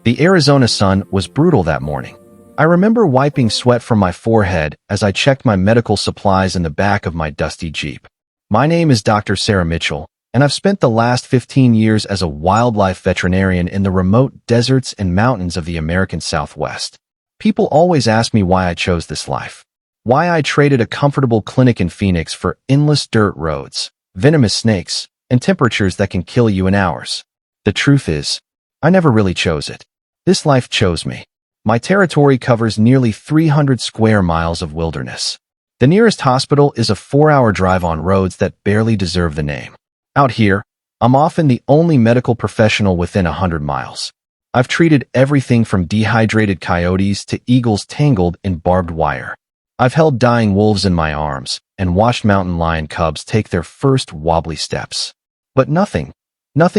The Arizona sun was brutal that morning. I remember wiping sweat from my forehead as I checked my medical supplies in the back of my dusty Jeep. My name is Dr. Sarah Mitchell, and I've spent the last 15 years as a wildlife veterinarian in the remote deserts and mountains of the American Southwest. People always ask me why I chose this life. Why I traded a comfortable clinic in Phoenix for endless dirt roads, venomous snakes, and temperatures that can kill you in hours. The truth is, I never really chose it. This life chose me. My territory covers nearly 300 square miles of wilderness. The nearest hospital is a 4-hour drive on roads that barely deserve the name. Out here, I'm often the only medical professional within 100 miles. I've treated everything from dehydrated coyotes to eagles tangled in barbed wire. I've held dying wolves in my arms and watched mountain lion cubs take their first wobbly steps. But nothing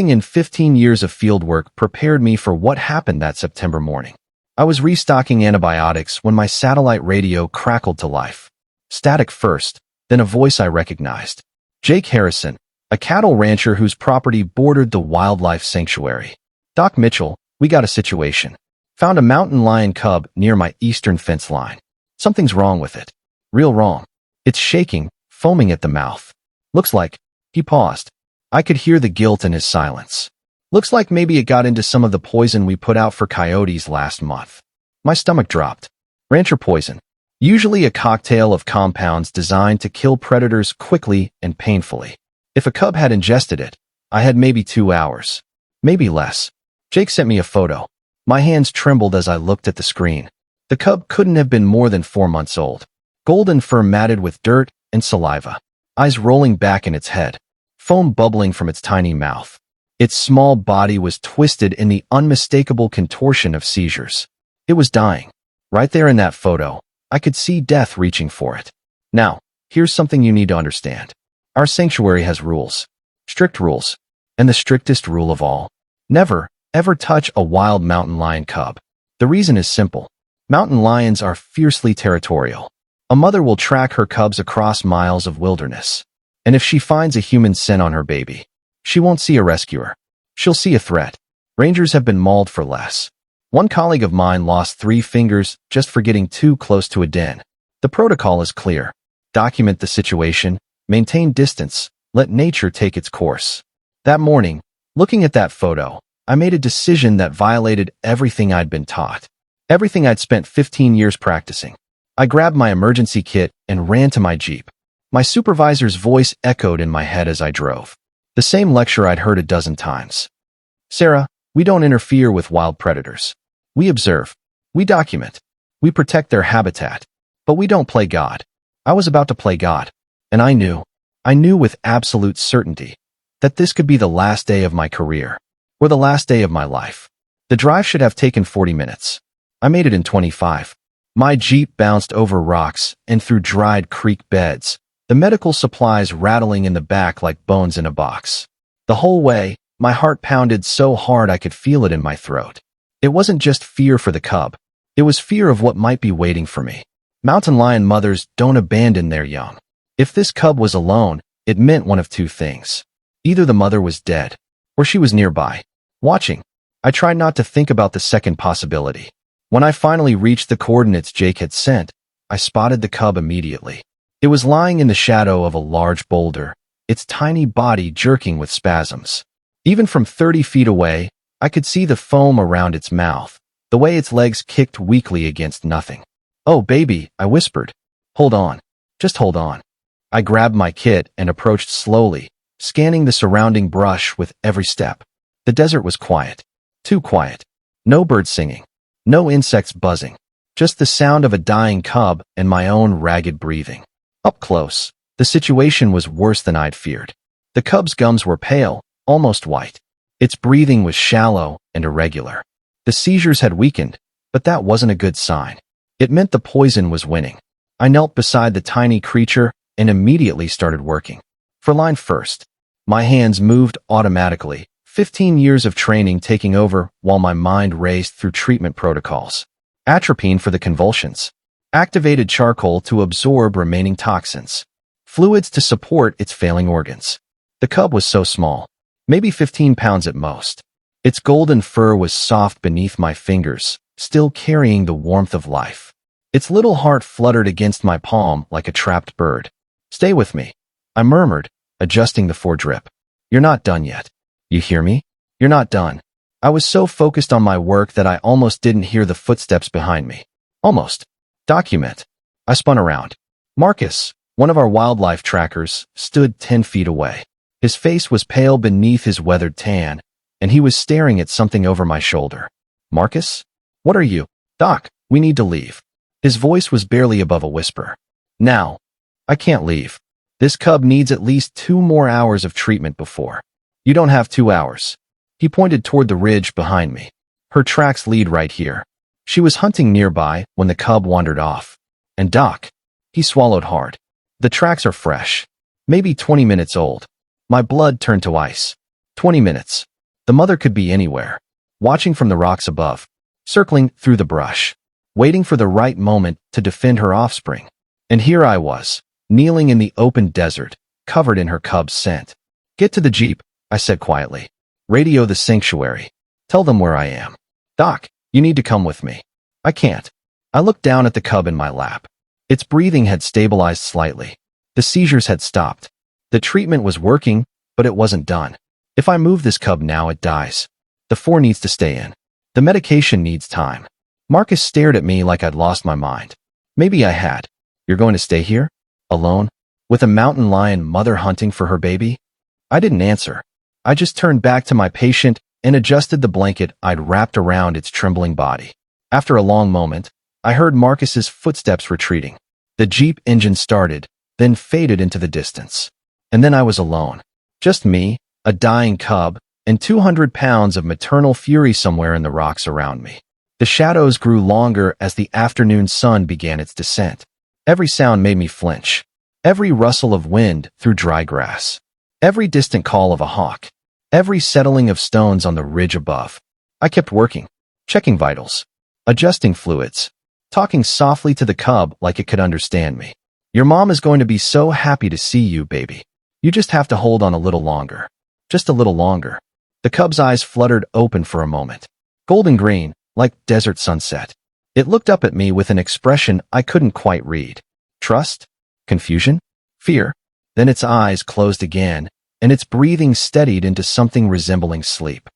in 15 years of fieldwork prepared me for what happened that September morning. I was restocking antibiotics when my satellite radio crackled to life. Static first, then a voice I recognized. Jake Harrison, a cattle rancher whose property bordered the wildlife sanctuary. Doc Mitchell, we got a situation. Found a mountain lion cub near my eastern fence line. Something's wrong with it. Real wrong. It's shaking, foaming at the mouth. Looks like, he paused. I could hear the guilt in his silence. Looks like maybe it got into some of the poison we put out for coyotes last month. My stomach dropped. Rancher poison. Usually a cocktail of compounds designed to kill predators quickly and painfully. If a cub had ingested it, I had maybe 2 hours. Maybe less. Jake sent me a photo. My hands trembled as I looked at the screen. The cub couldn't have been more than 4 months old. Golden fur matted with dirt and saliva. Eyes rolling back in its head. Foam bubbling from its tiny mouth. Its small body was twisted in the unmistakable contortion of seizures. It was dying. Right there in that photo, I could see death reaching for it. Now, here's something you need to understand. Our sanctuary has rules. Strict rules. And the strictest rule of all. Never, ever touch a wild mountain lion cub. The reason is simple. Mountain lions are fiercely territorial. A mother will track her cubs across miles of wilderness. And if she finds a human scent on her baby, she won't see a rescuer. She'll see a threat. Rangers have been mauled for less. One colleague of mine lost 3 fingers just for getting too close to a den. The protocol is clear. Document the situation, maintain distance, let nature take its course. That morning, looking at that photo, I made a decision that violated everything I'd been taught. Everything I'd spent 15 years practicing. I grabbed my emergency kit and ran to my Jeep. My supervisor's voice echoed in my head as I drove. The same lecture I'd heard a dozen times. Sarah, we don't interfere with wild predators. We observe. We document. We protect their habitat. But we don't play God. I was about to play God. And I knew with absolute certainty that this could be the last day of my career. Or the last day of my life. The drive should have taken 40 minutes. I made it in 25. My Jeep bounced over rocks and through dried creek beds, the medical supplies rattling in the back like bones in a box. The whole way, my heart pounded so hard I could feel it in my throat. It wasn't just fear for the cub. It was fear of what might be waiting for me. Mountain lion mothers don't abandon their young. If this cub was alone, it meant one of 2 things. Either the mother was dead, or she was nearby, watching. I tried not to think about the second possibility. When I finally reached the coordinates Jake had sent, I spotted the cub immediately. It was lying in the shadow of a large boulder, its tiny body jerking with spasms. Even from 30 feet away, I could see the foam around its mouth, the way its legs kicked weakly against nothing. "Oh, baby," I whispered. "Hold on. Just hold on." I grabbed my kit and approached slowly, scanning the surrounding brush with every step. The desert was quiet. Too quiet. No birds singing. No insects buzzing. Just the sound of a dying cub and my own ragged breathing. Up close, the situation was worse than I'd feared. The cub's gums were pale, almost white. Its breathing was shallow and irregular. The seizures had weakened, but that wasn't a good sign. It meant the poison was winning. I knelt beside the tiny creature and immediately started working. For line first, my hands moved automatically, 15 years of training taking over while my mind raced through treatment protocols. Atropine for the convulsions. Activated charcoal to absorb remaining toxins. Fluids to support its failing organs. The cub was so small, maybe 15 pounds at most. Its golden fur was soft beneath my fingers, still carrying the warmth of life. Its little heart fluttered against my palm like a trapped bird. "Stay with me," I murmured, adjusting the foredrip. "You're not done yet. You hear me? You're not done." I was so focused on my work that I almost didn't hear the footsteps behind me. Almost. "Document." I spun around. Marcus, one of our wildlife trackers, stood 10 feet away. His face was pale beneath his weathered tan, and he was staring at something over my shoulder. "Marcus? What are you?" "Doc, we need to leave." His voice was barely above a whisper. "Now." "I can't leave. This cub needs at least 2 more hours of treatment before." "You don't have 2 hours." He pointed toward the ridge behind me. "Her tracks lead right here." She was hunting nearby when the cub wandered off. "And Doc," he swallowed hard, "the tracks are fresh. Maybe 20 minutes old." My blood turned to ice. 20 minutes. The mother could be anywhere, watching from the rocks above, circling through the brush, waiting for the right moment to defend her offspring. And here I was, kneeling in the open desert, covered in her cub's scent. "Get to the Jeep," I said quietly. "Radio the sanctuary. Tell them where I am." "Doc, you need to come with me." "I can't." I looked down at the cub in my lap. Its breathing had stabilized slightly. The seizures had stopped. The treatment was working, but it wasn't done. If I move this cub now, it dies. The 4 needs to stay in. The medication needs time. Marcus stared at me like I'd lost my mind. Maybe I had. "You're going to stay here? Alone? With a mountain lion mother hunting for her baby?" I didn't answer. I just turned back to my patient and adjusted the blanket I'd wrapped around its trembling body. After a long moment, I heard Marcus's footsteps retreating. The Jeep engine started, then faded into the distance. And then I was alone. Just me, a dying cub, and 200 pounds of maternal fury somewhere in the rocks around me. The shadows grew longer as the afternoon sun began its descent. Every sound made me flinch. Every rustle of wind through dry grass. Every distant call of a hawk. Every settling of stones on the ridge above. I kept working, checking vitals, adjusting fluids, talking softly to the cub like it could understand me. "Your mom is going to be so happy to see you, baby. You just have to hold on a little longer. Just a little longer." The cub's eyes fluttered open for a moment. Golden green, like desert sunset. It looked up at me with an expression I couldn't quite read. Trust? Confusion? Fear? Then its eyes closed again, and its breathing steadied into something resembling sleep.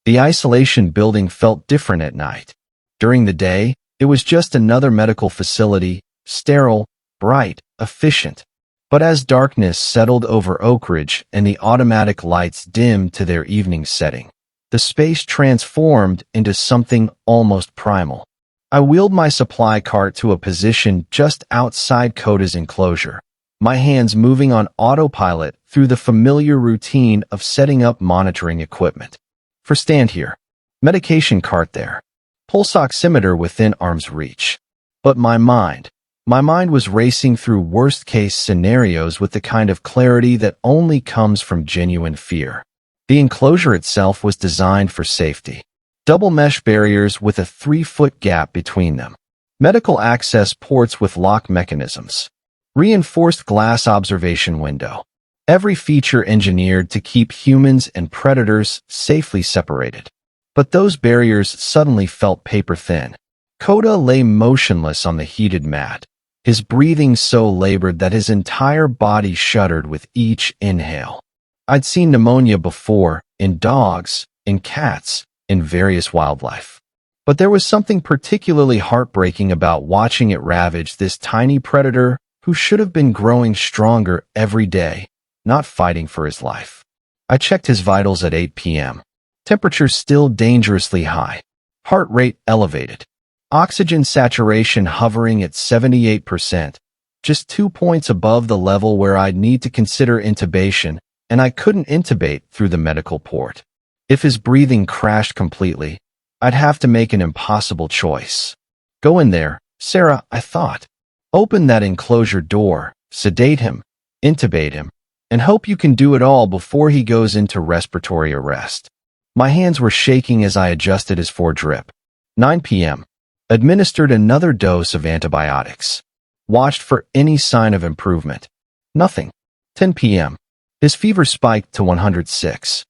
The isolation building felt different at night. During the day, it was just another medical facility, sterile, bright, efficient. But as darkness settled over Oak Ridge and the automatic lights dimmed to their evening setting, the space transformed into something almost primal. I wheeled my supply cart to a position just outside Koda's enclosure, my hands moving on autopilot through the familiar routine of setting up monitoring equipment. For stand here, medication cart there, pulse oximeter within arm's reach. But my mind was racing through worst-case scenarios with the kind of clarity that only comes from genuine fear. The enclosure itself was designed for safety. Double mesh barriers with a 3-foot gap between them. Medical access ports with lock mechanisms. Reinforced glass observation window. Every feature engineered to keep humans and predators safely separated. But those barriers suddenly felt paper-thin. Koda lay motionless on the heated mat, his breathing so labored that his entire body shuddered with each inhale. I'd seen pneumonia before, in dogs, in cats, in various wildlife. But there was something particularly heartbreaking about watching it ravage this tiny predator who should have been growing stronger every day, not fighting for his life. I checked his vitals at 8 p.m. Temperature still dangerously high. Heart rate elevated. Oxygen saturation hovering at 78%, just 2 points above the level where I'd need to consider intubation, and I couldn't intubate through the medical port. If his breathing crashed completely, I'd have to make an impossible choice. Go in there, Sarah, I thought. Open that enclosure door, sedate him, intubate him, and hope you can do it all before he goes into respiratory arrest. My hands were shaking as I adjusted his foredrip. 9 p.m. Administered another dose of antibiotics. Watched for any sign of improvement. Nothing. 10 p.m. His fever spiked to 106.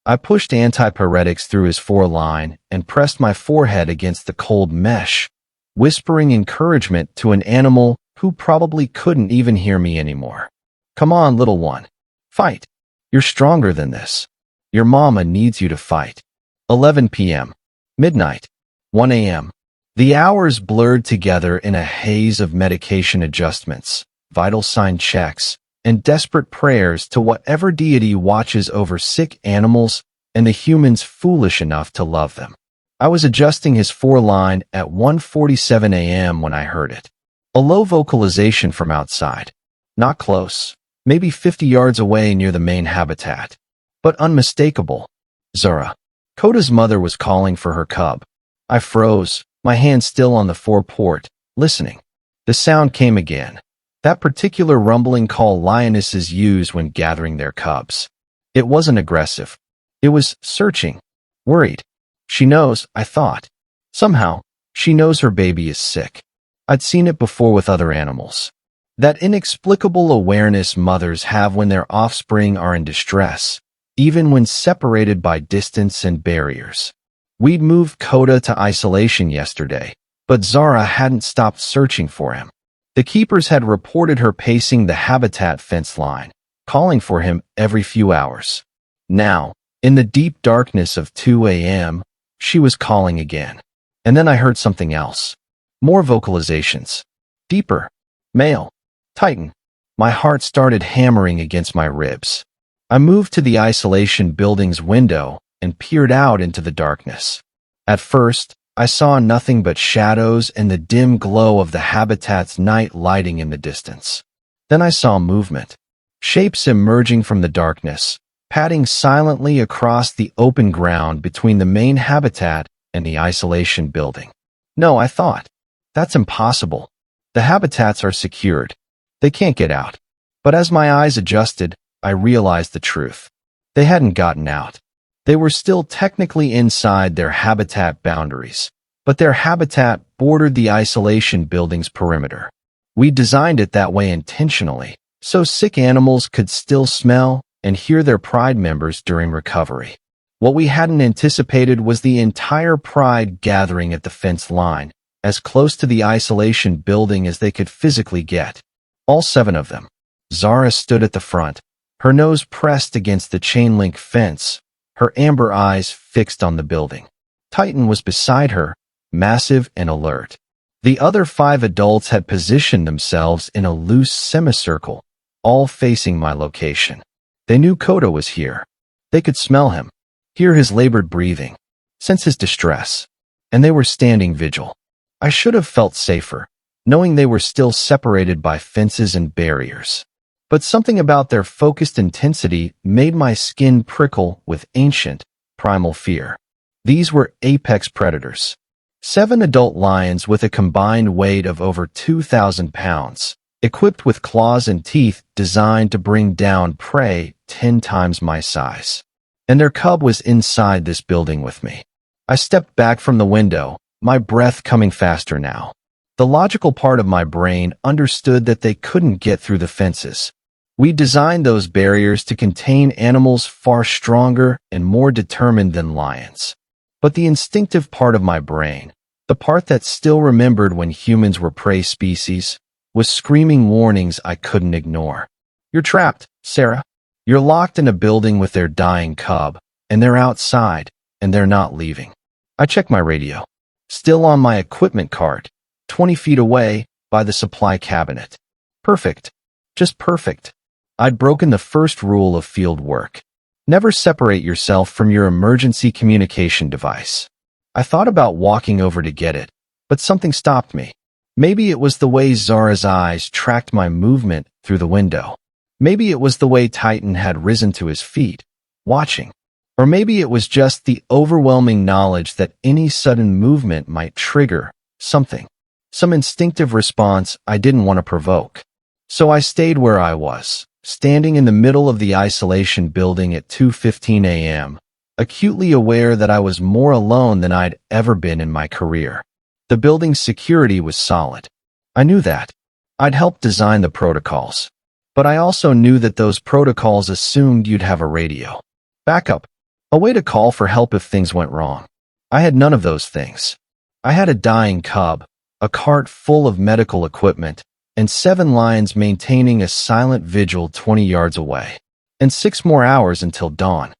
I pushed antipyretics through his foreline and pressed my forehead against the cold mesh, whispering encouragement to an animal who probably couldn't even hear me anymore. Come on, little one. Fight. You're stronger than this. Your mama needs you to fight. 11 p.m. Midnight. 1 a.m. The hours blurred together in a haze of medication adjustments, vital sign checks, and desperate prayers to whatever deity watches over sick animals and the humans foolish enough to love them. I was adjusting his foreline at 1:47 a.m. when I heard it. A low vocalization from outside. Not close, maybe 50 yards away near the main habitat, but unmistakable. Zara. Koda's mother was calling for her cub. I froze, my hand still on the foreport, listening. The sound came again. That particular rumbling call lionesses use when gathering their cubs. It wasn't aggressive. It was searching, worried. She knows, I thought. Somehow, she knows her baby is sick. I'd seen it before with other animals. That inexplicable awareness mothers have when their offspring are in distress, even when separated by distance and barriers. We'd moved Koda to isolation yesterday, but Zara hadn't stopped searching for him. The keepers had reported her pacing the habitat fence line, calling for him every few hours. Now, in the deep darkness of 2 a.m., she was calling again. And then I heard something else. More vocalizations. Deeper. Male. Titan. My heart started hammering against my ribs. I moved to the isolation building's window and peered out into the darkness. At first, I saw nothing but shadows and the dim glow of the habitat's night lighting in the distance. Then I saw movement. Shapes emerging from the darkness, padding silently across the open ground between the main habitat and the isolation building. No, I thought. That's impossible. The habitats are secured. They can't get out. But as my eyes adjusted, I realized the truth. They hadn't gotten out. They were still technically inside their habitat boundaries, but their habitat bordered the isolation building's perimeter. We designed it that way intentionally, so sick animals could still smell and hear their pride members during recovery. What we hadn't anticipated was the entire pride gathering at the fence line, as close to the isolation building as they could physically get. All 7 of them. Zara stood at the front, her nose pressed against the chain-link fence, her amber eyes fixed on the building. Titan was beside her, massive and alert. The other 5 adults had positioned themselves in a loose semicircle, all facing my location. They knew Koda was here. They could smell him, hear his labored breathing, sense his distress, and they were standing vigil. I should have felt safer, knowing they were still separated by fences and barriers. But something about their focused intensity made my skin prickle with ancient, primal fear. These were apex predators. 7 adult lions with a combined weight of over 2,000 pounds, equipped with claws and teeth designed to bring down prey 10 times my size. And their cub was inside this building with me. I stepped back from the window, my breath coming faster now. The logical part of my brain understood that they couldn't get through the fences. We designed those barriers to contain animals far stronger and more determined than lions. But the instinctive part of my brain, the part that still remembered when humans were prey species, was screaming warnings I couldn't ignore. You're trapped, Sarah. You're locked in a building with their dying cub, and they're outside, and they're not leaving. I checked my radio. Still on my equipment cart, 20 feet away, by the supply cabinet. Perfect. Just perfect. I'd broken the first rule of field work. Never separate yourself from your emergency communication device. I thought about walking over to get it, but something stopped me. Maybe it was the way Zara's eyes tracked my movement through the window. Maybe it was the way Titan had risen to his feet, watching. Or maybe it was just the overwhelming knowledge that any sudden movement might trigger something. Some instinctive response I didn't want to provoke. So I stayed where I was, standing in the middle of the isolation building at 2:15 a.m., acutely aware that I was more alone than I'd ever been in my career. The building's security was solid. I knew that. I'd helped design the protocols. But I also knew that those protocols assumed you'd have a radio. Backup. A way to call for help if things went wrong. I had none of those things. I had a dying cub, a cart full of medical equipment, and 7 lions maintaining a silent vigil 20 yards away, and 6 more hours until dawn.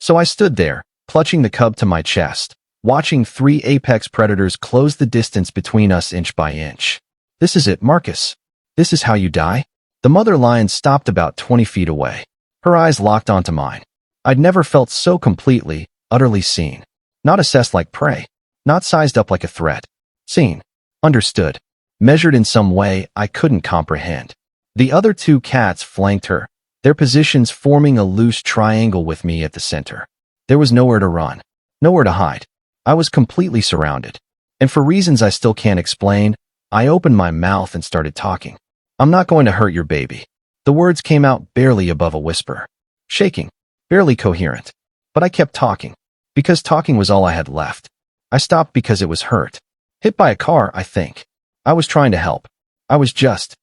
So I stood there, clutching the cub to my chest, watching 3 apex predators close the distance between us inch by inch. This is it, Marcus. This is how you die? The mother lion stopped about 20 feet away. Her eyes locked onto mine. I'd never felt so completely, utterly seen. Not assessed like prey. Not sized up like a threat. Seen. Understood. Measured in some way I couldn't comprehend. The other 2 cats flanked her, their positions forming a loose triangle with me at the center. There was nowhere to run. Nowhere to hide. I was completely surrounded. And for reasons I still can't explain, I opened my mouth and started talking. I'm not going to hurt your baby. The words came out barely above a whisper. Shaking. Barely coherent. But I kept talking. Because talking was all I had left. I stopped because it was hurt. Hit by a car, I think. I was trying to help. I was just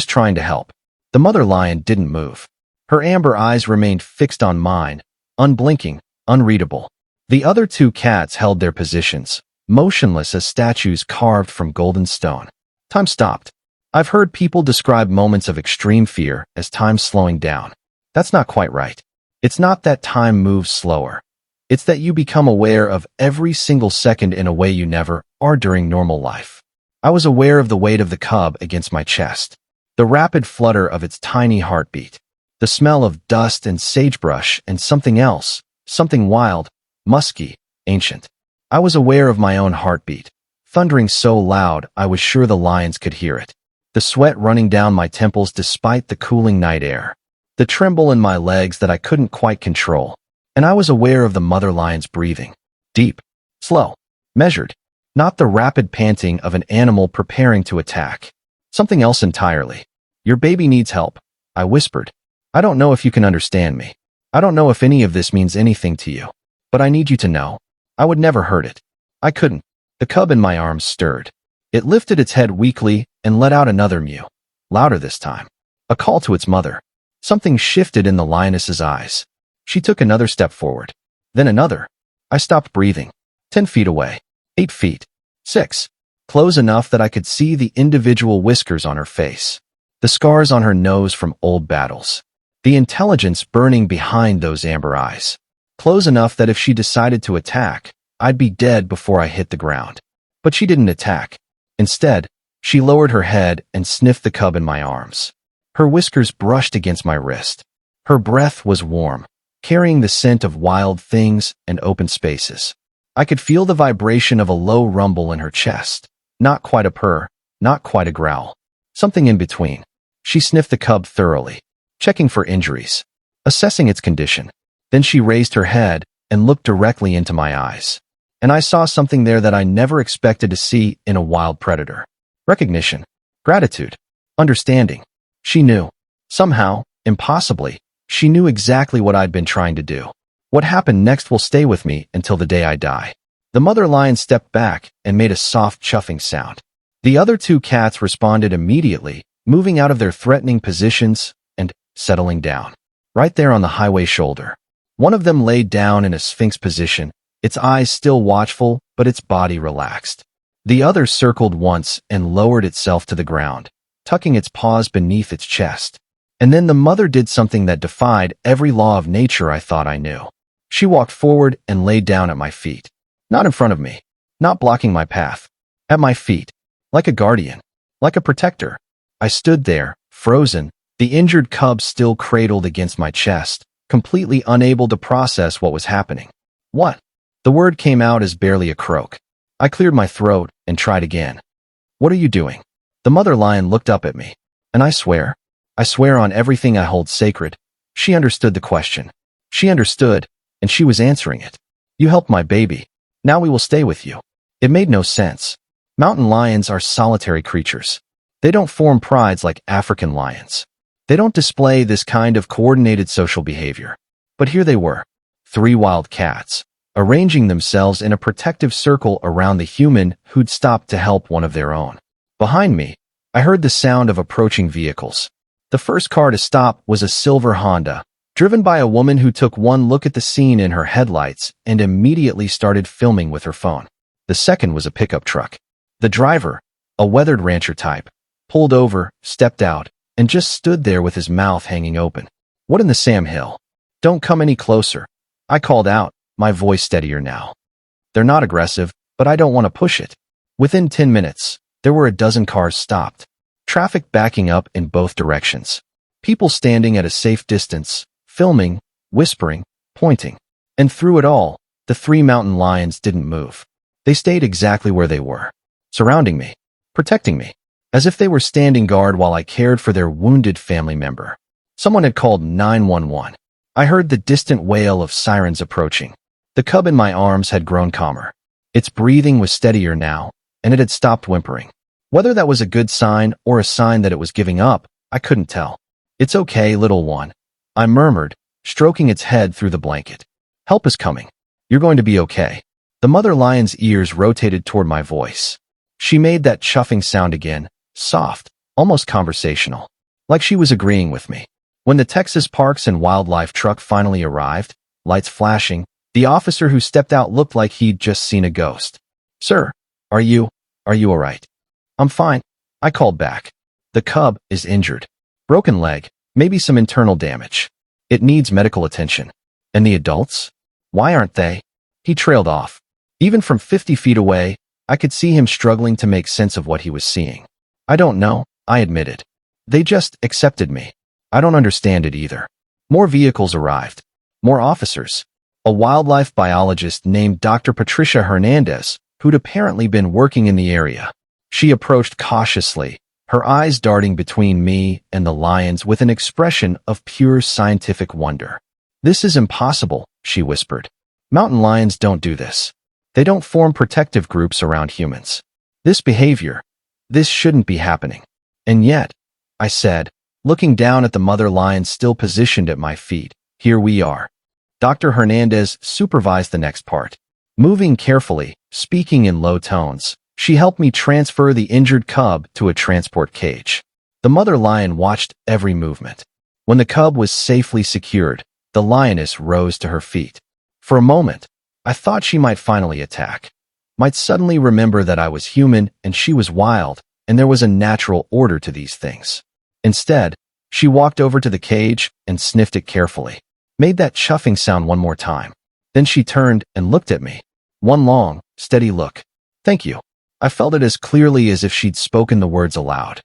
trying to help. The mother lion didn't move. Her amber eyes remained fixed on mine, unblinking, unreadable. The other 2 cats held their positions, motionless as statues carved from golden stone. Time stopped. I've heard people describe moments of extreme fear as time slowing down. That's not quite right. It's not that time moves slower. It's that you become aware of every single second in a way you never are during normal life. I was aware of the weight of the cub against my chest, the rapid flutter of its tiny heartbeat, the smell of dust and sagebrush and something else, something wild, musky, ancient. I was aware of my own heartbeat, thundering so loud I was sure the lions could hear it, the sweat running down my temples despite the cooling night air, the tremble in my legs that I couldn't quite control, and I was aware of the mother lion's breathing, deep, slow, measured, not the rapid panting of an animal preparing to attack. Something else entirely. Your baby needs help, I whispered. I don't know if you can understand me. I don't know if any of this means anything to you. But I need you to know. I would never hurt it. I couldn't. The cub in my arms stirred. It lifted its head weakly and let out another mew. Louder this time. A call to its mother. Something shifted in the lioness's eyes. She took another step forward. Then another. I stopped breathing. 10 feet away. 8 feet. 6. Close enough that I could see the individual whiskers on her face. The scars on her nose from old battles. The intelligence burning behind those amber eyes. Close enough that if she decided to attack, I'd be dead before I hit the ground. But she didn't attack. Instead, she lowered her head and sniffed the cub in my arms. Her whiskers brushed against my wrist. Her breath was warm, carrying the scent of wild things and open spaces. I could feel the vibration of a low rumble in her chest. Not quite a purr, not quite a growl. Something in between. She sniffed the cub thoroughly, checking for injuries, assessing its condition. Then she raised her head and looked directly into my eyes. And I saw something there that I never expected to see in a wild predator. Recognition, gratitude, understanding. She knew. Somehow, impossibly, she knew exactly what I'd been trying to do. What happened next will stay with me until the day I die. The mother lion stepped back and made a soft chuffing sound. The other 2 cats responded immediately, moving out of their threatening positions and settling down. Right there on the highway shoulder. One of them laid down in a sphinx position, its eyes still watchful, but its body relaxed. The other circled once and lowered itself to the ground, tucking its paws beneath its chest. And then the mother did something that defied every law of nature I thought I knew. She walked forward and laid down at my feet. Not in front of me, not blocking my path. At my feet, like a guardian, like a protector. I stood there, frozen, the injured cub still cradled against my chest, completely unable to process what was happening. What? The word came out as barely a croak. I cleared my throat and tried again. What are you doing? The mother lion looked up at me. And I swear on everything I hold sacred, she understood the question. She understood, and she was answering it. You helped my baby. Now we will stay with you. It made no sense. Mountain lions are solitary creatures. They don't form prides like African lions. They don't display this kind of coordinated social behavior. But here they were, 3 wild cats, arranging themselves in a protective circle around the human who'd stopped to help one of their own. Behind me, I heard the sound of approaching vehicles. The first car to stop was a silver Honda, driven by a woman who took one look at the scene in her headlights and immediately started filming with her phone. The second was a pickup truck. The driver, a weathered rancher type, pulled over, stepped out, and just stood there with his mouth hanging open. "What in the Sam Hill? Don't come any closer," I called out, my voice steadier now. "They're not aggressive, but I don't want to push it." Within 10 minutes, there were a dozen cars stopped. Traffic backing up in both directions. People standing at a safe distance, filming, whispering, pointing. And through it all, the 3 mountain lions didn't move. They stayed exactly where they were, surrounding me, protecting me, as if they were standing guard while I cared for their wounded family member. Someone had called 911. I heard the distant wail of sirens approaching. The cub in my arms had grown calmer. Its breathing was steadier now, and it had stopped whimpering. Whether that was a good sign or a sign that it was giving up, I couldn't tell. "It's okay, little one," I murmured, stroking its head through the blanket. "Help is coming. You're going to be okay." The mother lion's ears rotated toward my voice. She made that chuffing sound again, soft, almost conversational, like she was agreeing with me. When the Texas Parks and Wildlife truck finally arrived, lights flashing, the officer who stepped out looked like he'd just seen a ghost. "Sir, are you all right?" "I'm fine," I called back. "The cub is injured. Broken leg, maybe some internal damage. It needs medical attention." "And the adults? Why aren't they?" He trailed off. Even from 50 feet away, I could see him struggling to make sense of what he was seeing. "I don't know," I admitted. "They just accepted me. I don't understand it either." More vehicles arrived. More officers. A wildlife biologist named Dr. Patricia Hernandez, who'd apparently been working in the area. She approached cautiously, her eyes darting between me and the lions with an expression of pure scientific wonder. "This is impossible," she whispered. "Mountain lions don't do this. They don't form protective groups around humans. This behavior, this shouldn't be happening." "And yet," I said, looking down at the mother lion still positioned at my feet, "here we are." Dr. Hernandez supervised the next part. Moving carefully, speaking in low tones, she helped me transfer the injured cub to a transport cage. The mother lion watched every movement. When the cub was safely secured, the lioness rose to her feet. For a moment, I thought she might finally attack. Might suddenly remember that I was human and she was wild, and there was a natural order to these things. Instead, she walked over to the cage and sniffed it carefully. Made that chuffing sound one more time. Then she turned and looked at me. One long, steady look. "Thank you." I felt it as clearly as if she'd spoken the words aloud.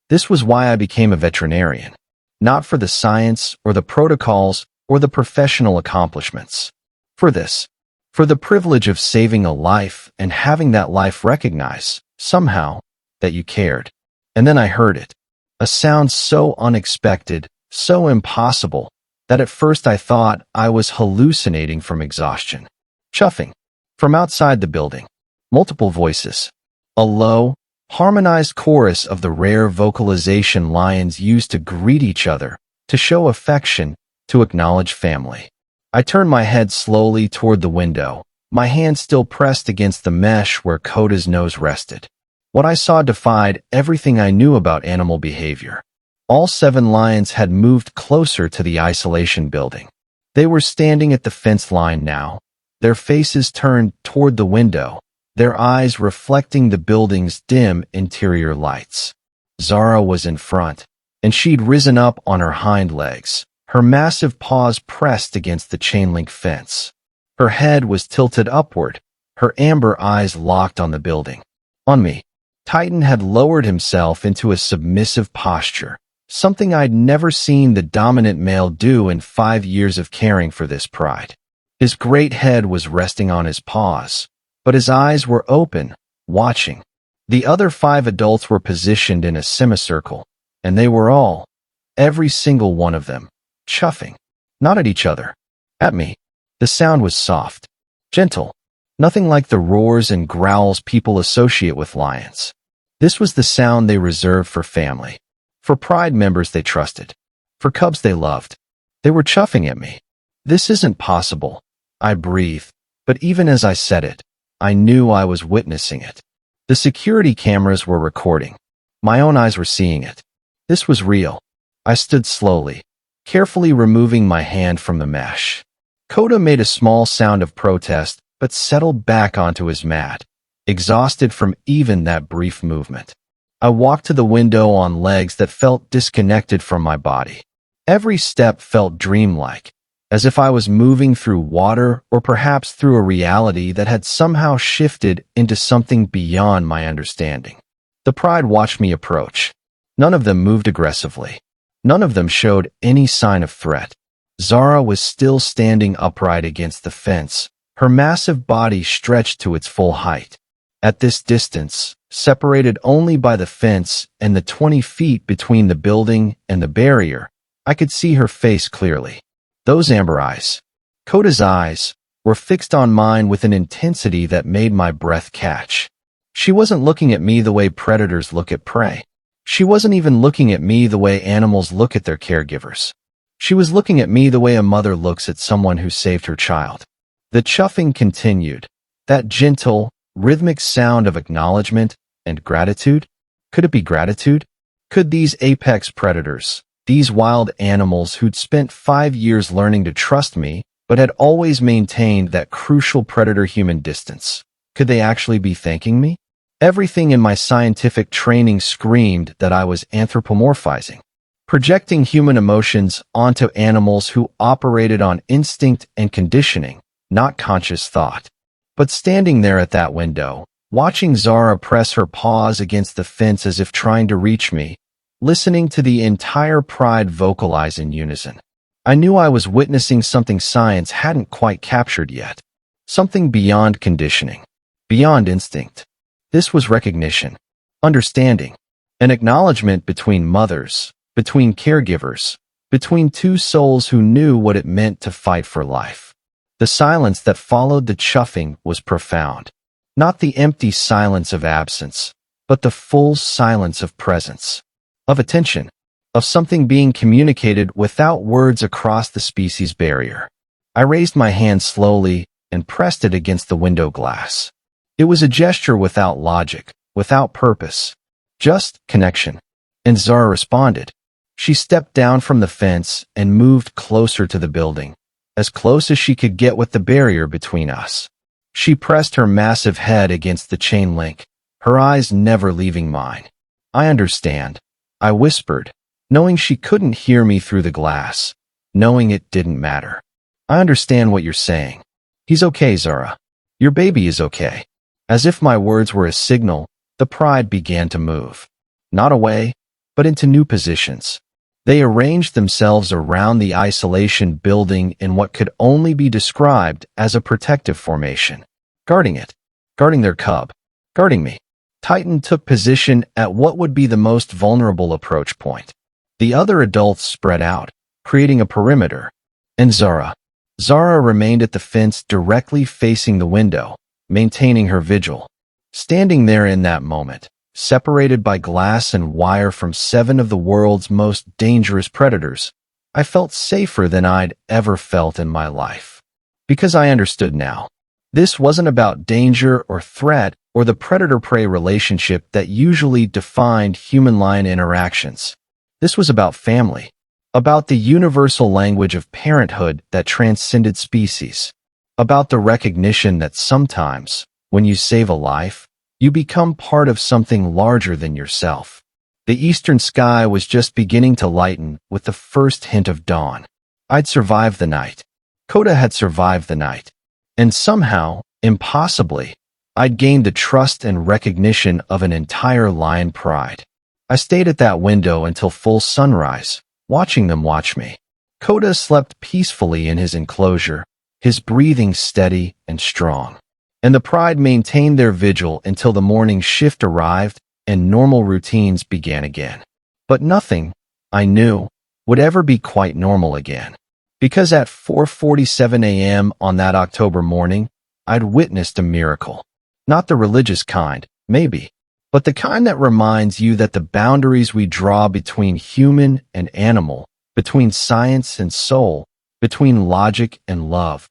This was why I became a veterinarian. Not for the science or the protocols or the professional accomplishments. For this. For the privilege of saving a life and having that life recognize, somehow, that you cared. And then I heard it. A sound so unexpected, so impossible, that at first I thought I was hallucinating from exhaustion. Chuffing. From outside the building. Multiple voices. A low, harmonized chorus of the rare vocalization lions use to greet each other, to show affection, to acknowledge family. I turned my head slowly toward the window, my hand still pressed against the mesh where Koda's nose rested. What I saw defied everything I knew about animal behavior. All 7 lions had moved closer to the isolation building. They were standing at the fence line now, their faces turned toward the window, their eyes reflecting the building's dim interior lights. Zara was in front, and she'd risen up on her hind legs, her massive paws pressed against the chain-link fence. Her head was tilted upward, her amber eyes locked on the building. On me. Titan had lowered himself into a submissive posture, something I'd never seen the dominant male do in 5 years of caring for this pride. His great head was resting on his paws, but his eyes were open, watching. The other 5 adults were positioned in a semicircle, and they were all, every single one of them, chuffing. Not at each other. At me. The sound was soft, gentle, nothing like the roars and growls people associate with lions. This was the sound they reserved for family, for pride members they trusted, for cubs they loved. They were chuffing at me. "This isn't possible," I breathed, but even as I said it, I knew I was witnessing it. The security cameras were recording. My own eyes were seeing it. This was real. I stood slowly, carefully removing my hand from the mesh. Koda made a small sound of protest, but settled back onto his mat, exhausted from even that brief movement. I walked to the window on legs that felt disconnected from my body. Every step felt dreamlike, as if I was moving through water or perhaps through a reality that had somehow shifted into something beyond my understanding. The pride watched me approach. None of them moved aggressively. None of them showed any sign of threat. Zara was still standing upright against the fence, her massive body stretched to its full height. At this distance, separated only by the fence and the 20 feet between the building and the barrier, I could see her face clearly. Those amber eyes, Koda's eyes, were fixed on mine with an intensity that made my breath catch. She wasn't looking at me the way predators look at prey. She wasn't even looking at me the way animals look at their caregivers. She was looking at me the way a mother looks at someone who saved her child. The chuffing continued, that gentle, rhythmic sound of acknowledgement and gratitude. Could it be gratitude? Could these apex predators, these wild animals who'd spent 5 years learning to trust me, but had always maintained that crucial predator-human distance, could they actually be thanking me? Everything in my scientific training screamed that I was anthropomorphizing, projecting human emotions onto animals who operated on instinct and conditioning, not conscious thought. But standing there at that window, watching Zara press her paws against the fence as if trying to reach me, listening to the entire pride vocalize in unison, I knew I was witnessing something science hadn't quite captured yet. Something beyond conditioning, beyond instinct. This was recognition, understanding, an acknowledgement between mothers, between caregivers, between two souls who knew what it meant to fight for life. The silence that followed the chuffing was profound. Not the empty silence of absence, but the full silence of presence, of attention, of something being communicated without words across the species barrier. I raised my hand slowly and pressed it against the window glass. It was a gesture without logic, without purpose, just connection. And Zara responded. She stepped down from the fence and moved closer to the building, as close as she could get with the barrier between us. She pressed her massive head against the chain link, her eyes never leaving mine. I understand, I whispered, knowing she couldn't hear me through the glass, knowing it didn't matter. I understand what you're saying. He's okay, Zara. Your baby is okay. As if my words were a signal, the pride began to move. Not away, but into new positions. They arranged themselves around the isolation building in what could only be described as a protective formation. Guarding it. Guarding their cub. Guarding me. Titan took position at what would be the most vulnerable approach point. The other adults spread out, creating a perimeter. And Zara remained at the fence directly facing the window, maintaining her vigil. Standing there in that moment, separated by glass and wire from 7 of the world's most dangerous predators, I felt safer than I'd ever felt in my life. Because I understood now. This wasn't about danger or threat or the predator-prey relationship that usually defined human-lion interactions. This was about family, about the universal language of parenthood that transcended species, about the recognition that sometimes, when you save a life, you become part of something larger than yourself. The eastern sky was just beginning to lighten with the first hint of dawn. I'd survived the night. Koda had survived the night. And somehow, impossibly, I'd gained the trust and recognition of an entire lion pride. I stayed at that window until full sunrise, watching them watch me. Koda slept peacefully in his enclosure, his breathing steady and strong. And the pride maintained their vigil until the morning shift arrived and normal routines began again. But nothing, I knew, would ever be quite normal again. Because at 4:47 a.m. on that October morning, I'd witnessed a miracle. Not the religious kind, maybe, but the kind that reminds you that the boundaries we draw between human and animal, between science and soul, between logic and love,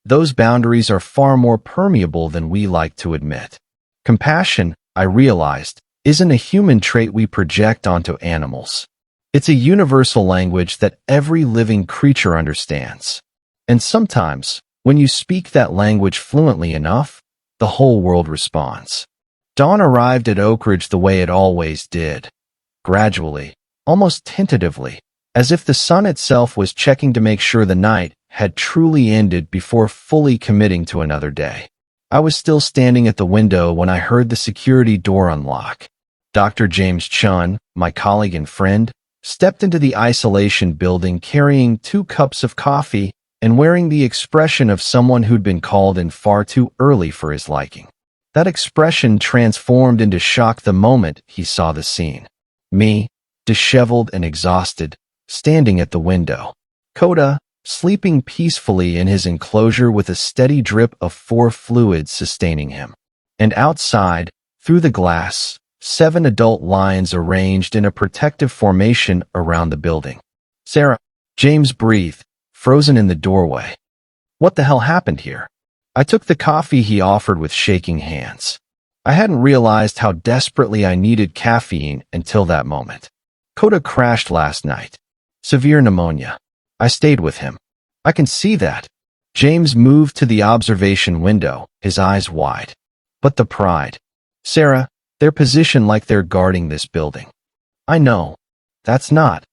those boundaries are far more permeable than we like to admit. Compassion, I realized, isn't a human trait we project onto animals. It's a universal language that every living creature understands. And sometimes, when you speak that language fluently enough, the whole world responds. Dawn arrived at Oak Ridge the way it always did. Gradually, almost tentatively, as if the sun itself was checking to make sure the night had truly ended before fully committing to another day. I was still standing at the window when I heard the security door unlock. Dr. James Chun, my colleague and friend, stepped into the isolation building carrying 2 cups of coffee and wearing the expression of someone who'd been called in far too early for his liking. That expression transformed into shock the moment he saw the scene. Me, disheveled and exhausted, standing at the window. Koda, sleeping peacefully in his enclosure with a steady drip of 4 fluids sustaining him. And outside, through the glass, 7 adult lions arranged in a protective formation around the building. Sarah, James breathed, frozen in the doorway. What the hell happened here? I took the coffee he offered with shaking hands. I hadn't realized how desperately I needed caffeine until that moment. Koda crashed last night. Severe pneumonia. I stayed with him. I can see that. James moved to the observation window, his eyes wide. But the pride. Sarah, they're positioned like they're guarding this building. I know. That's not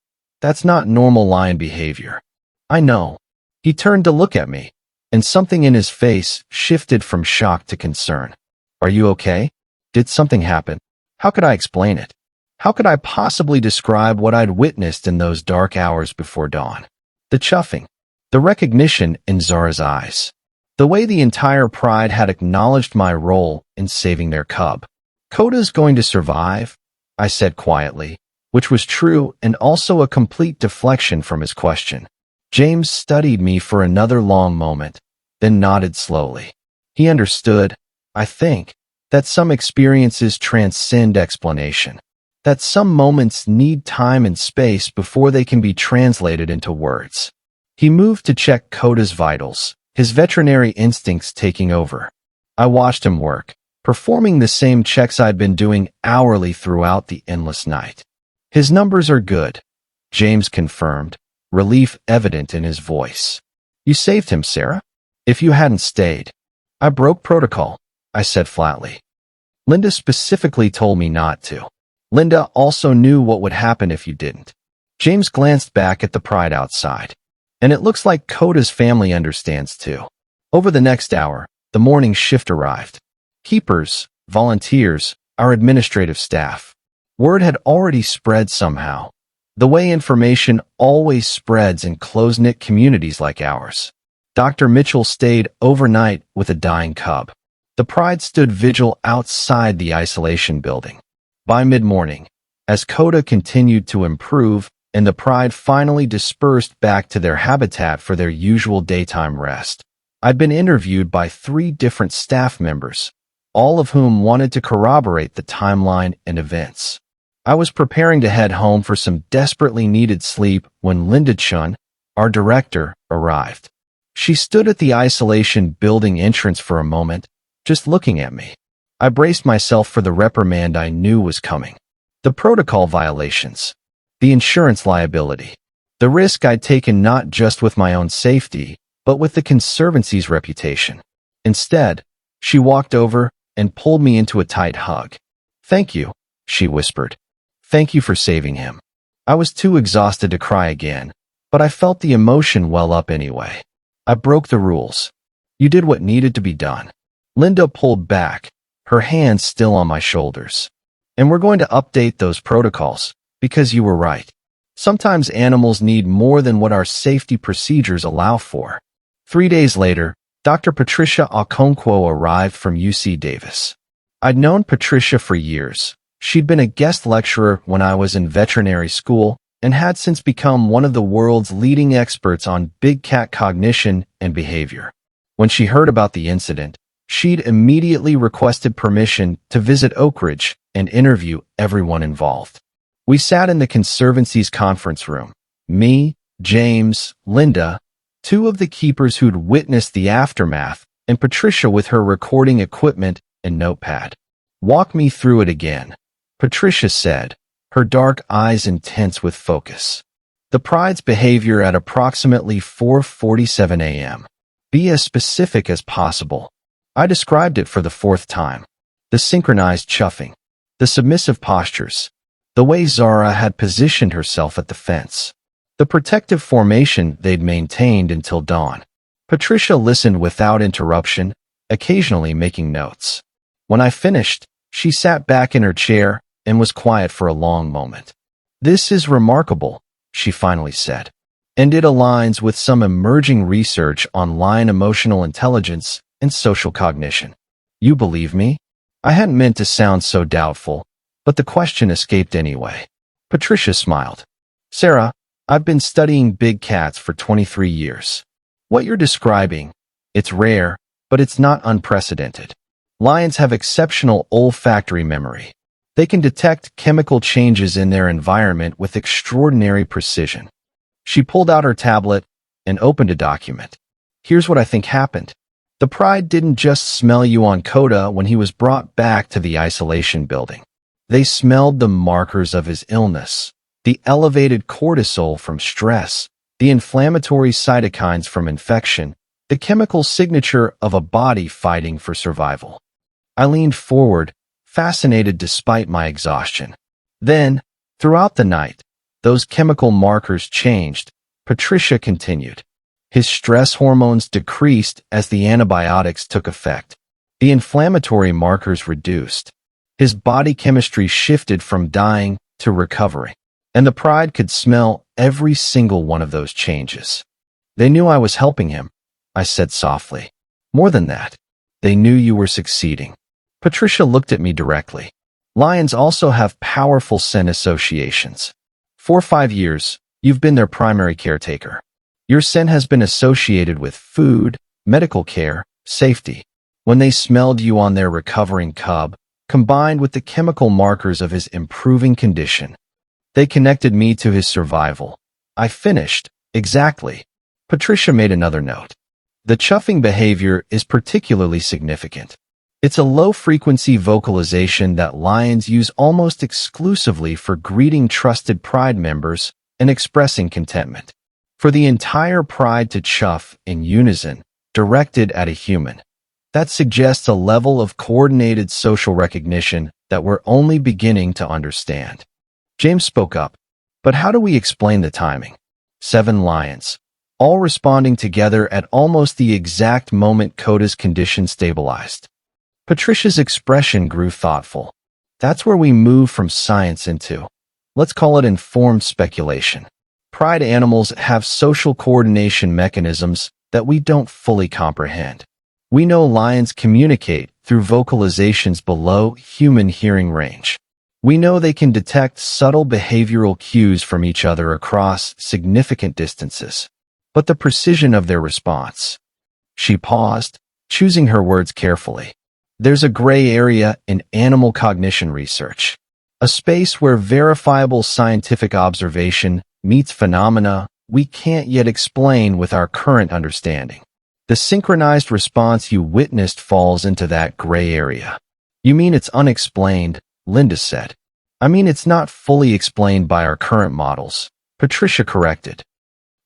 normal lion behavior. I know. He turned to look at me, and something in his face shifted from shock to concern. Are you okay? Did something happen? How could I explain it? How could I possibly describe what I'd witnessed in those dark hours before dawn? The chuffing. The recognition in Zara's eyes. The way the entire pride had acknowledged my role in saving their cub. Koda's going to survive, I said quietly, which was true and also a complete deflection from his question. James studied me for another long moment, then nodded slowly. He understood, I think, that some experiences transcend explanation, that some moments need time and space before they can be translated into words. He moved to check Koda's vitals, his veterinary instincts taking over. I watched him work, performing the same checks I'd been doing hourly throughout the endless night. His numbers are good, James confirmed, relief evident in his voice. You saved him, Sarah. If you hadn't stayed. I broke protocol, I said flatly. Linda specifically told me not to. Linda also knew what would happen if you didn't. James glanced back at the pride outside. And it looks like Koda's family understands too. Over the next hour, the morning shift arrived. Keepers, volunteers, our administrative staff. Word had already spread somehow, the way information always spreads in close-knit communities like ours. Dr. Mitchell stayed overnight with a dying cub. The pride stood vigil outside the isolation building. By mid-morning, as Koda continued to improve and the pride finally dispersed back to their habitat for their usual daytime rest, I'd been interviewed by 3 different staff members, all of whom wanted to corroborate the timeline and events. I was preparing to head home for some desperately needed sleep when Linda Chun, our director, arrived. She stood at the isolation building entrance for a moment, just looking at me. I braced myself for the reprimand I knew was coming. The protocol violations. The insurance liability. The risk I'd taken not just with my own safety, but with the Conservancy's reputation. Instead, she walked over and pulled me into a tight hug. Thank you, she whispered. Thank you for saving him. I was too exhausted to cry again, but I felt the emotion well up anyway. I broke the rules. You did what needed to be done. Linda pulled back, her hands still on my shoulders. And we're going to update those protocols, because you were right. Sometimes animals need more than what our safety procedures allow for. 3 days later, Dr. Patricia Okonkwo arrived from UC Davis. I'd known Patricia for years. She'd been a guest lecturer when I was in veterinary school and had since become one of the world's leading experts on big cat cognition and behavior. When she heard about the incident, she'd immediately requested permission to visit Oak Ridge and interview everyone involved. We sat in the Conservancy's conference room. Me, James, Linda, 2 of the keepers who'd witnessed the aftermath, and Patricia with her recording equipment and notepad. Walk me through it again, Patricia said, her dark eyes intense with focus. The pride's behavior at approximately 4:47 a.m. Be as specific as possible. I described it for the fourth time. The synchronized chuffing, the submissive postures, the way Zara had positioned herself at the fence, the protective formation they'd maintained until dawn. Patricia listened without interruption, occasionally making notes. When I finished, she sat back in her chair and was quiet for a long moment. "This is remarkable," she finally said, "and it aligns with some emerging research on lion emotional intelligence and social cognition. You believe me?" I hadn't meant to sound so doubtful, but the question escaped anyway. Patricia smiled. "Sarah, I've been studying big cats for 23 years. What you're describing, it's rare, but it's not unprecedented. Lions have exceptional olfactory memory. They can detect chemical changes in their environment with extraordinary precision." She pulled out her tablet and opened a document. "Here's what I think happened. The pride didn't just smell you on Koda when he was brought back to the isolation building. They smelled the markers of his illness, the elevated cortisol from stress, the inflammatory cytokines from infection, the chemical signature of a body fighting for survival." I leaned forward, fascinated despite my exhaustion. "Then, throughout the night, those chemical markers changed," Patricia continued. "His stress hormones decreased as the antibiotics took effect. The inflammatory markers reduced. His body chemistry shifted from dying to recovering. And the pride could smell every single one of those changes. They knew I was helping him," I said softly. "More than that, they knew you were succeeding." Patricia looked at me directly. "Lions also have powerful scent associations. For 5 years, you've been their primary caretaker. Your scent has been associated with food, medical care, safety. When they smelled you on their recovering cub, combined with the chemical markers of his improving condition, they connected me to his survival." I finished. "Exactly." Patricia made another note. "The chuffing behavior is particularly significant. It's a low-frequency vocalization that lions use almost exclusively for greeting trusted pride members and expressing contentment. For the entire pride to chuff in unison, directed at a human, that suggests a level of coordinated social recognition that we're only beginning to understand." James spoke up. "But how do we explain the timing? 7 lions, all responding together at almost the exact moment Koda's condition stabilized." Patricia's expression grew thoughtful. "That's where we move from science into, let's call it informed speculation. Pride animals have social coordination mechanisms that we don't fully comprehend. We know lions communicate through vocalizations below human hearing range. We know they can detect subtle behavioral cues from each other across significant distances. But the precision of their response..." She paused, choosing her words carefully. "There's a gray area in animal cognition research, a space where verifiable scientific observation meets phenomena we can't yet explain with our current understanding. The synchronized response you witnessed falls into that gray area." "You mean it's unexplained?" Linda said. "I mean it's not fully explained by our current models," Patricia corrected.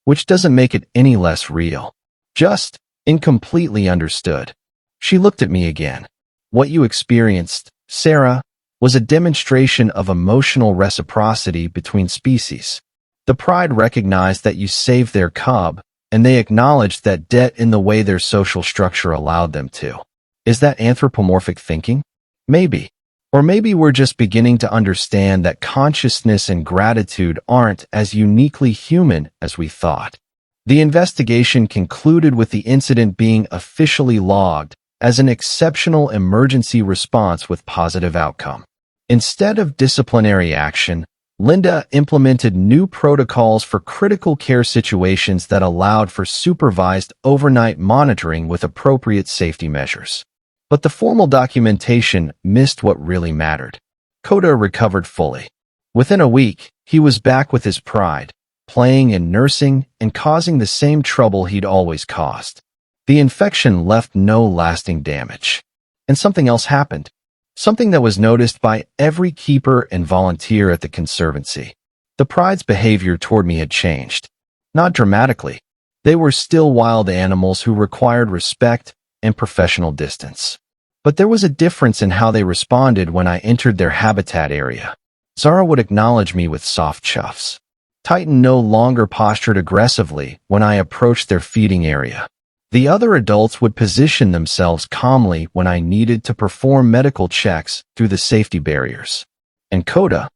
"Which doesn't make it any less real. Just incompletely understood." She looked at me again. "What you experienced, Sarah, was a demonstration of emotional reciprocity between species. The pride recognized that you saved their cub, and they acknowledged that debt in the way their social structure allowed them to. Is that anthropomorphic thinking? Maybe. Or maybe we're just beginning to understand that consciousness and gratitude aren't as uniquely human as we thought." The investigation concluded with the incident being officially logged as an exceptional emergency response with positive outcome. Instead of disciplinary action, Linda implemented new protocols for critical care situations that allowed for supervised overnight monitoring with appropriate safety measures. But the formal documentation missed what really mattered. Koda recovered fully. Within a week, he was back with his pride, playing and nursing and causing the same trouble he'd always caused. The infection left no lasting damage. And something else happened. something that was noticed by every keeper and volunteer at the conservancy. The pride's behavior toward me had changed. Not dramatically. They were still wild animals who required respect and professional distance. But there was a difference in how they responded when I entered their habitat area. Zara would acknowledge me with soft chuffs. Titan no longer postured aggressively when I approached their feeding area. The other adults would position themselves calmly when I needed to perform medical checks through the safety barriers. And Koda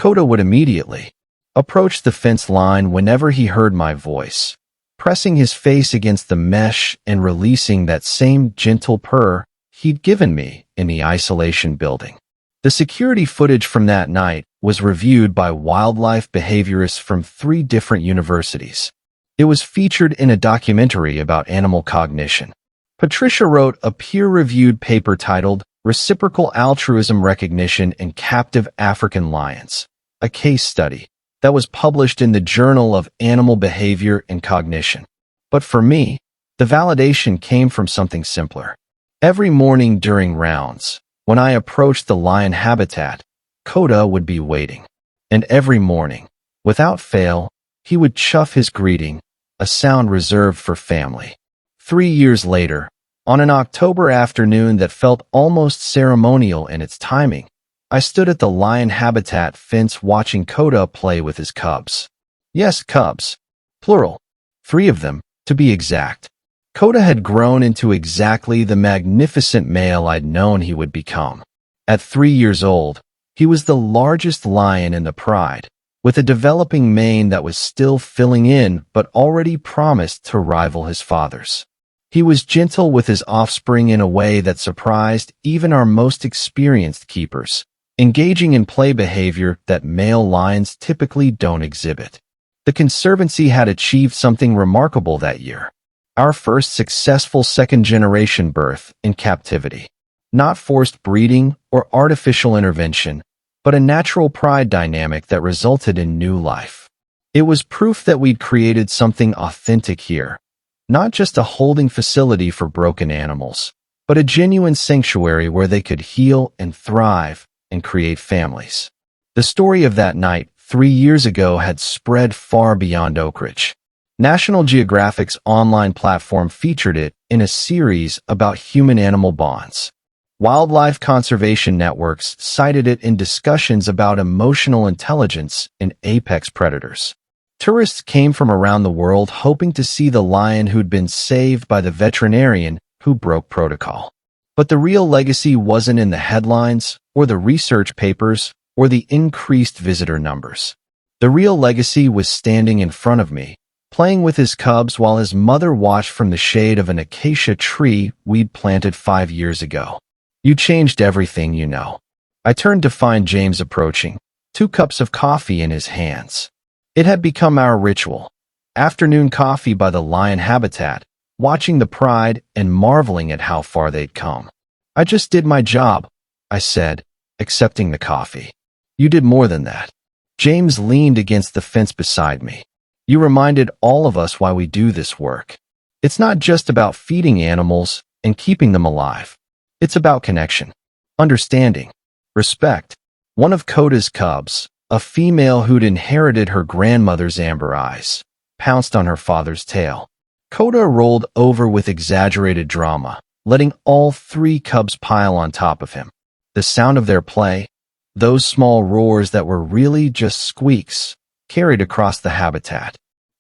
would immediately approach the fence line whenever he heard my voice, pressing his face against the mesh and releasing that same gentle purr he'd given me in the isolation building. The security footage from that night was reviewed by wildlife behaviorists from 3 different universities. It was featured in a documentary about animal cognition. Patricia wrote a peer-reviewed paper titled Reciprocal Altruism Recognition in Captive African Lions, a case study that was published in the Journal of Animal Behavior and Cognition. But for me, the validation came from something simpler. Every morning during rounds, when I approached the lion habitat, Koda would be waiting. And every morning, without fail, he would chuff his greeting, a sound reserved for family. 3 years later, on an October afternoon that felt almost ceremonial in its timing, I stood at the lion habitat fence watching Koda play with his cubs. Yes, cubs. Plural. 3 of them, to be exact. Koda had grown into exactly the magnificent male I'd known he would become. At 3 years old, he was the largest lion in the pride, with a developing mane that was still filling in but already promised to rival his father's. He was gentle with his offspring in a way that surprised even our most experienced keepers, engaging in play behavior that male lions typically don't exhibit. The Conservancy had achieved something remarkable that year. Our first successful second-generation birth in captivity. Not forced breeding or artificial intervention, but a natural pride dynamic that resulted in new life. It was proof that we'd created something authentic here. Not just a holding facility for broken animals, but a genuine sanctuary where they could heal and thrive and create families. The story of that night 3 years ago had spread far beyond Oak Ridge. National Geographic's online platform featured it in a series about human-animal bonds. Wildlife conservation networks cited it in discussions about emotional intelligence in apex predators. Tourists came from around the world hoping to see the lion who'd been saved by the veterinarian who broke protocol. But the real legacy wasn't in the headlines or the research papers or the increased visitor numbers. The real legacy was standing in front of me, playing with his cubs while his mother watched from the shade of an acacia tree we'd planted 5 years ago. You changed everything, you know. I turned to find James approaching, 2 cups of coffee in his hands. It had become our ritual. Afternoon coffee by the lion habitat, watching the pride and marveling at how far they'd come. I just did my job, I said, accepting the coffee. You did more than that. James leaned against the fence beside me. You reminded all of us why we do this work. It's not just about feeding animals and keeping them alive. It's about connection, understanding, respect. One of Koda's cubs, a female who'd inherited her grandmother's amber eyes, pounced on her father's tail. Koda rolled over with exaggerated drama, letting all 3 cubs pile on top of him. The sound of their play, those small roars that were really just squeaks, carried across the habitat.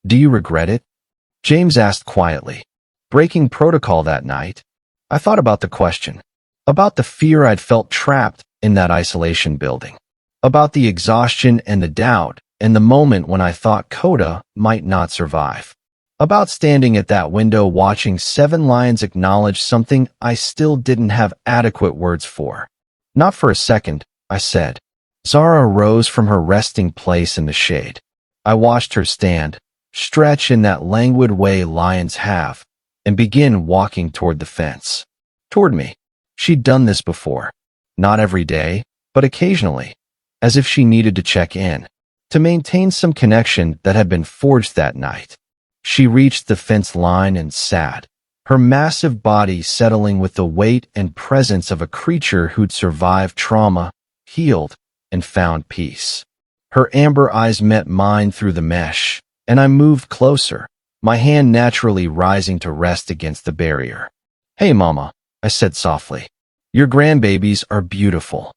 Do you regret it? James asked quietly. Breaking protocol that night, I thought about the question, about the fear I'd felt trapped in that isolation building, about the exhaustion and the doubt and the moment when I thought Koda might not survive, about standing at that window watching 7 lions acknowledge something I still didn't have adequate words for. Not for a second, I said. Zara rose from her resting place in the shade. I watched her stand, stretch in that languid way lions have, and begin walking toward the fence. Toward me. She'd done this before. Not every day, but occasionally, as if she needed to check in, to maintain some connection that had been forged that night. She reached the fence line and sat, her massive body settling with the weight and presence of a creature who'd survived trauma, healed, and found peace. Her amber eyes met mine through the mesh, and I moved closer, my hand naturally rising to rest against the barrier. "Hey, Mama," I said softly. "Your grandbabies are beautiful."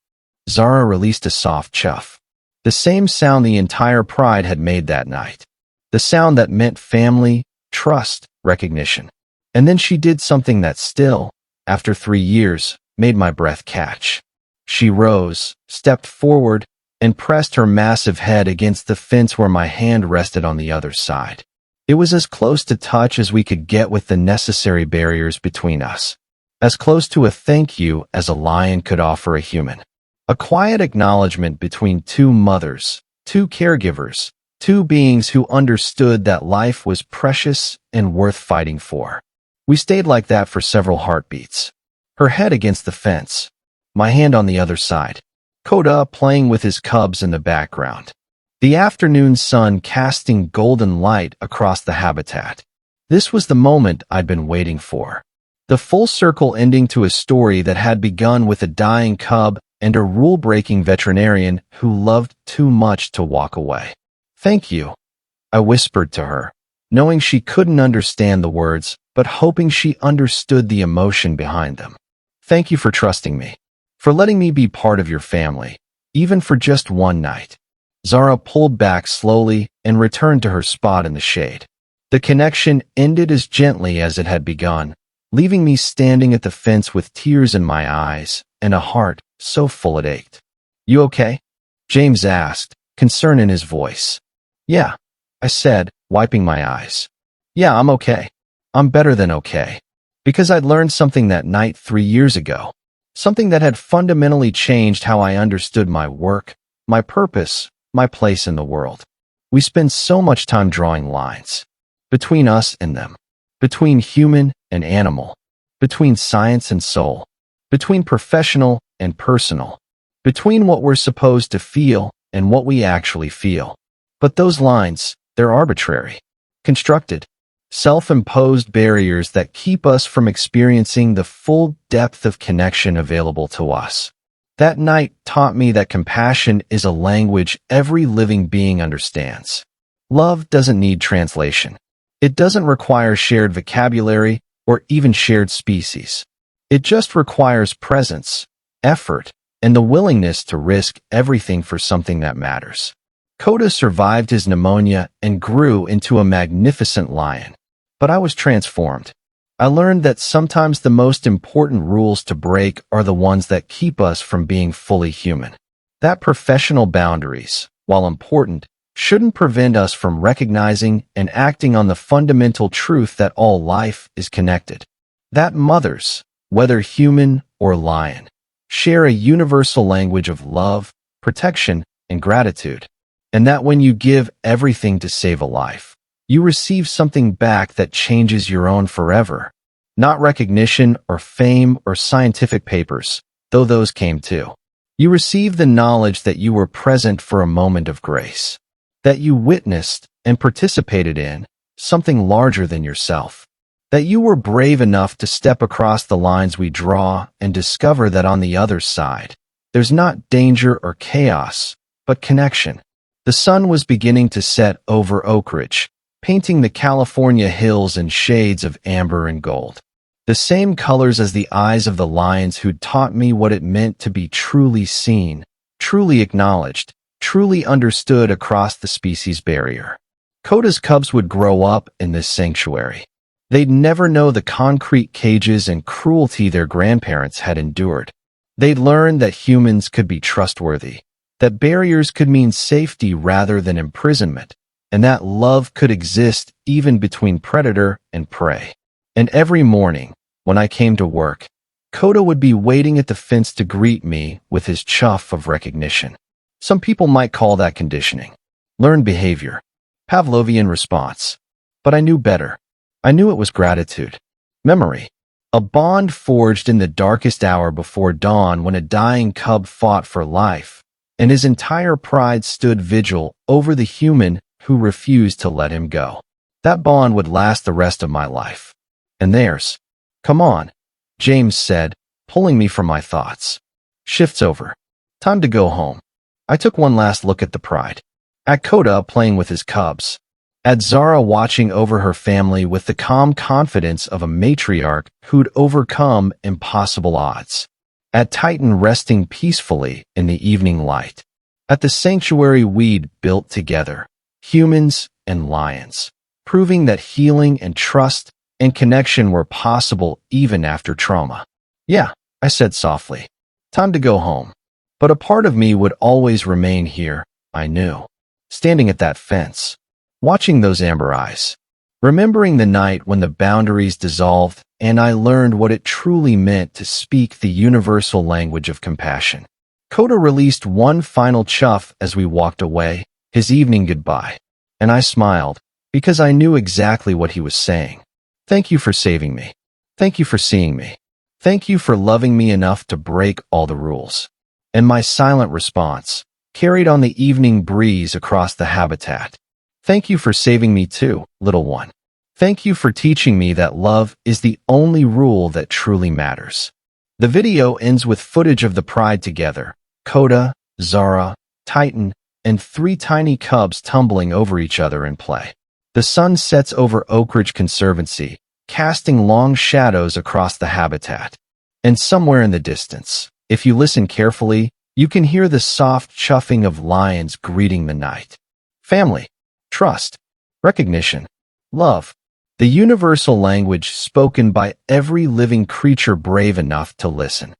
Zara released a soft chuff. The same sound the entire pride had made that night. The sound that meant family, trust, recognition. And then she did something that still, after 3 years, made my breath catch. She rose, stepped forward, and pressed her massive head against the fence where my hand rested on the other side. It was as close to touch as we could get with the necessary barriers between us. As close to a thank you as a lion could offer a human. A quiet acknowledgement between two mothers, two caregivers, two beings who understood that life was precious and worth fighting for. We stayed like that for several heartbeats. Her head against the fence, my hand on the other side. Koda playing with his cubs in the background. The afternoon sun casting golden light across the habitat. This was the moment I'd been waiting for. The full circle ending to a story that had begun with a dying cub and a rule-breaking veterinarian who loved too much to walk away. "Thank you," I whispered to her, knowing she couldn't understand the words, but hoping she understood the emotion behind them. "Thank you for trusting me, for letting me be part of your family, even for just one night." Zara pulled back slowly and returned to her spot in the shade. The connection ended as gently as it had begun, leaving me standing at the fence with tears in my eyes and a heart so full it ached. "You okay?" James asked, concern in his voice. "Yeah," I said, wiping my eyes. "Yeah, I'm okay. I'm better than okay." Because I'd learned something that night 3 years ago. Something that had fundamentally changed how I understood my work, my purpose, my place in the world. We spend so much time drawing lines. Between us and them. Between human and animal. Between science and soul. Between professional and personal. Between what we're supposed to feel and what we actually feel. But those lines, they're arbitrary. Constructed. Self-imposed barriers that keep us from experiencing the full depth of connection available to us. That night taught me that compassion is a language every living being understands. Love doesn't need translation. It doesn't require shared vocabulary or even shared species. It just requires presence, effort, and the willingness to risk everything for something that matters. Koda survived his pneumonia and grew into a magnificent lion. But I was transformed. I learned that sometimes the most important rules to break are the ones that keep us from being fully human. That professional boundaries, while important, shouldn't prevent us from recognizing and acting on the fundamental truth that all life is connected. That mothers, whether human or lion, share a universal language of love, protection, and gratitude. And that when you give everything to save a life, you receive something back that changes your own forever. Not recognition or fame or scientific papers, though those came too. You receive the knowledge that you were present for a moment of grace. That you witnessed and participated in something larger than yourself. That you were brave enough to step across the lines we draw and discover that on the other side, there's not danger or chaos, but connection. The sun was beginning to set over Oak Ridge, painting the California hills in shades of amber and gold. The same colors as the eyes of the lions who'd taught me what it meant to be truly seen, truly acknowledged, truly understood across the species barrier. Koda's cubs would grow up in this sanctuary. They'd never know the concrete cages and cruelty their grandparents had endured. They'd learn that humans could be trustworthy, that barriers could mean safety rather than imprisonment, and that love could exist even between predator and prey. And every morning, when I came to work, Koda would be waiting at the fence to greet me with his chuff of recognition. Some people might call that conditioning. Learned behavior. Pavlovian response. But I knew better. I knew it was gratitude. Memory. A bond forged in the darkest hour before dawn when a dying cub fought for life, and his entire pride stood vigil over the human who refused to let him go. That bond would last the rest of my life. And theirs. Come on, James said, pulling me from my thoughts. Shift's over. Time to go home. I took one last look at the pride. At Koda playing with his cubs. At Zara watching over her family with the calm confidence of a matriarch who'd overcome impossible odds. At Titan resting peacefully in the evening light. At the sanctuary we'd built together, humans and lions, proving that healing and trust and connection were possible even after trauma. Yeah, I said softly. Time to go home. But a part of me would always remain here, I knew. Standing at that fence. Watching those amber eyes. Remembering the night when the boundaries dissolved and I learned what it truly meant to speak the universal language of compassion. Koda released one final chuff as we walked away, his evening goodbye. And I smiled, because I knew exactly what he was saying. Thank you for saving me. Thank you for seeing me. Thank you for loving me enough to break all the rules. And my silent response carried on the evening breeze across the habitat. Thank you for saving me too, little one. Thank you for teaching me that love is the only rule that truly matters. The video ends with footage of the pride together. Koda, Zara, Titan, and 3 tiny cubs tumbling over each other in play. The sun sets over Oak Ridge Conservancy, casting long shadows across the habitat. And somewhere in the distance, if you listen carefully, you can hear the soft chuffing of lions greeting the night. Family, trust, recognition, love. The universal language spoken by every living creature brave enough to listen.